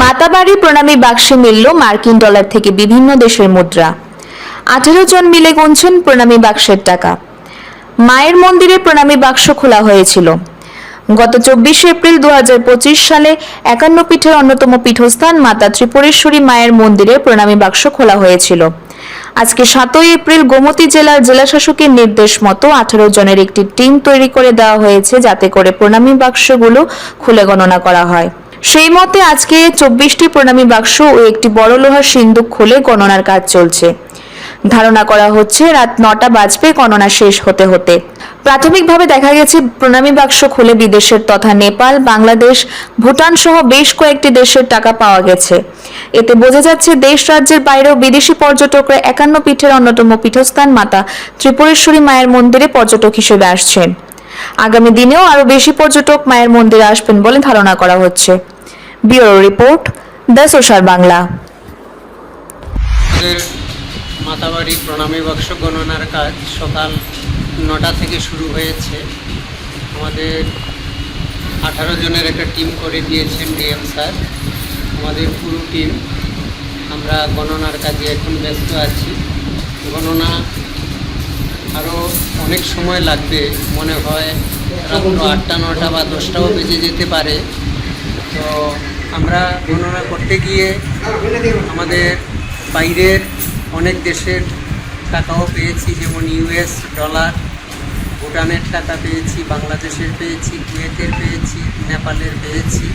মাতাবাড়ি প্রণামী বাক্সে মিলল মার্কিন ডলার থেকে বিভিন্ন দেশের মুদ্রা। 18 জন মিলে গুনছেন প্রণামী বাক্সের টাকা। মায়ের মন্দিরে প্রণামী বাক্স খোলা হয়েছিল। গত 24 এপ্রিল 2025 সালে 51 পীঠের অন্যতম পীঠস্থান মাতা ত্রিপুরেশ্বরী মায়ের মন্দিরে প্রণামী বাক্স খোলা হয়েছিল। আজকে 7 এপ্রিল গোমতী জেলার জেলাশাসকের নির্দেশ মতো 18 জনের একটি টিম তৈরি করে দেওয়া হয়েছে, যাতে করে প্রণামী বাক্সগুলো খুলে গণনা করা হয়। সেই মতে আজকে 24টি প্রণামী বাক্স ও একটি বড় লোহার সিন্দুক খুলে গণনার কাজ চলছে। ধারণা করা হচ্ছে রাত 9টা বাজবে গণনা শেষ হতে হতে। প্রাথমিকভাবে দেখা গেছে প্রণামী বাক্স খুলে বিদেশের তথা নেপাল, বাংলাদেশ, ভুটান সহ বেশ কয়েকটি দেশের টাকা পাওয়া গেছে। এতে বোঝা যাচ্ছে দেশ রাজ্যের বাইরেও বিদেশি পর্যটকরা 51 পীঠের অন্যতম পীঠস্থান মাতা ত্রিপুরেশ্বরী মায়ের মন্দিরে পর্যটক হিসেবে আসছেন। আগামী দিনেও আরো বেশি পর্যটক মায়ের মন্দিরে আসবেন বলে ধারণা করা হচ্ছে। Bureau report, the Social Bangla. Matabari প্রণামী বাক্স গণনার কাজ সকাল 9টা থেকে শুরু হয়েছে। আমাদের 18 জনের একটা টিম করে দিয়েছেন ডিএম স্যার। আমাদের পুরো টিম আমরা গণনার কাজে এখন ব্যস্ত আছি। গণনা আরও অনেক সময় লাগবে, মনে হয় রাত্র 8টা 9টা বা 10টাও বেজে যেতে পারে। তো আমরা গণনা করতে গিয়ে আমাদের বাইরের অনেক দেশের টাকাও পেয়েছি, যেমন ইউএস ডলার, ভুটানের টাকা পেয়েছি, বাংলাদেশের পেয়েছি, কুয়েতের পেয়েছি, নেপালের পেয়েছি।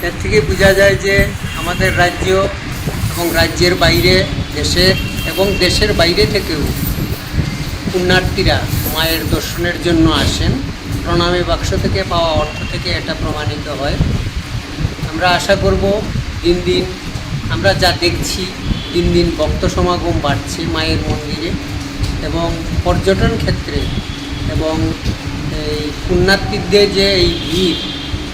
এর থেকে বোঝা যায় যে আমাদের রাজ্য এবং রাজ্যের বাইরে দেশের এবং দেশের বাইরে থেকেও পুণ্যার্থীরা মায়ের দর্শনের জন্য আসেন। প্রণামী বাক্স থেকে পাওয়া অর্থ থেকে এটা প্রমাণিত হয়। আমরা আশা করব দিন দিন আমরা যা দেখছি, দিন দিন ভক্ত সমাগম বাড়ছে মায়ের মন্দিরে, এবং পর্যটন ক্ষেত্রে এবং এই পুণ্যার্থীদের যে এই ভিড়,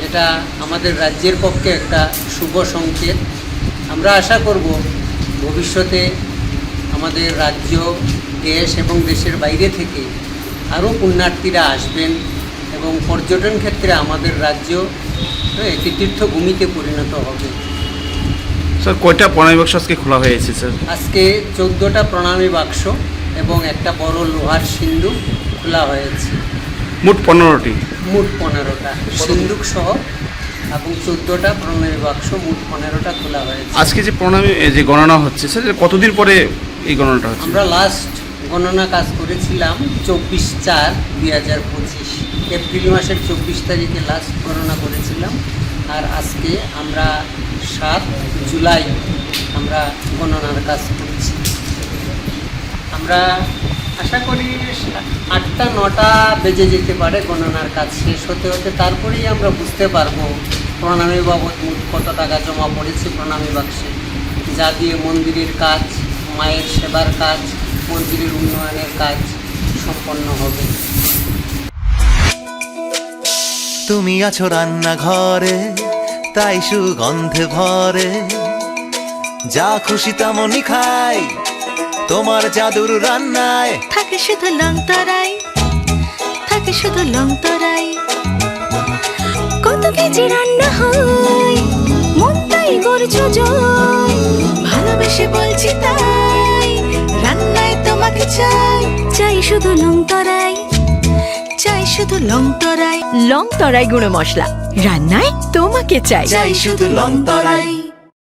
এটা আমাদের রাজ্যের পক্ষে একটা শুভ সংকেত। আমরা আশা করব ভবিষ্যতে আমাদের রাজ্য, দেশ এবং দেশের বাইরে থেকে আরও পুণ্যার্থীরা আসবেন এবং পর্যটন ক্ষেত্রে আমাদের রাজ্য একটি তীর্থভূমিতে পরিণত হবে। স্যার, কয়টা প্রণামী বাক্স আজকে খোলা হয়েছে স্যার? আজকে 14টা প্রণামী বাক্স এবং একটা বড় লোহার সিন্দুক খোলা হয়েছে। মোট 15টি। মোট 15টা সিন্দুক সহ এবং 14টা প্রণামী বাক্স, মোট 15টা খোলা হয়েছে। আজকে যে প্রণামী যে গণনা হচ্ছে স্যার, কতদিন পরে এই গণনাটা হচ্ছে? আমরা লাস্ট গণনা কাজ করেছিলাম 24/4/2025 এপ্রিল মাসের 24 তারিখে লাস্ট গণনা করেছিলাম। আর আজকে আমরা 7 জুলাই আমরা গণনার কাজ করছি। আমরা আশা করি 8টা 9টা বেজে যেতে পারে গণনার কাজ শেষ হতে হতে। তারপরেই আমরা বুঝতে পারবো প্রণামী বাবদ মোট কত টাকা জমা পড়েছে প্রণামী বাক্সে, যা দিয়ে মন্দিরের কাজ, মায়ের সেবার কাজ, মন্দিরের উন্নয়নের কাজ সম্পন্ন হবে। তুমি আছো রান্নাঘরে, তাই সুগন্ধে ভরে, যা খুশি তেমনই খাই তোমার জাদুর রান্নায়। থাকে শুধু লং তরাই, থাকে শুধু লং তরাই, কত কেজি রান্না হয় মন তাই করছো জয়। ভালোবেসে বলছি তাই, রান্নায় তোমাকে চাই, চাই শুধু লং তরাই, চাই শুধু লং তরাই। লং তরাই গুঁড়ো মশলা, রান্নায় তোমাকে চাই, চাই শুধু লং তরাই।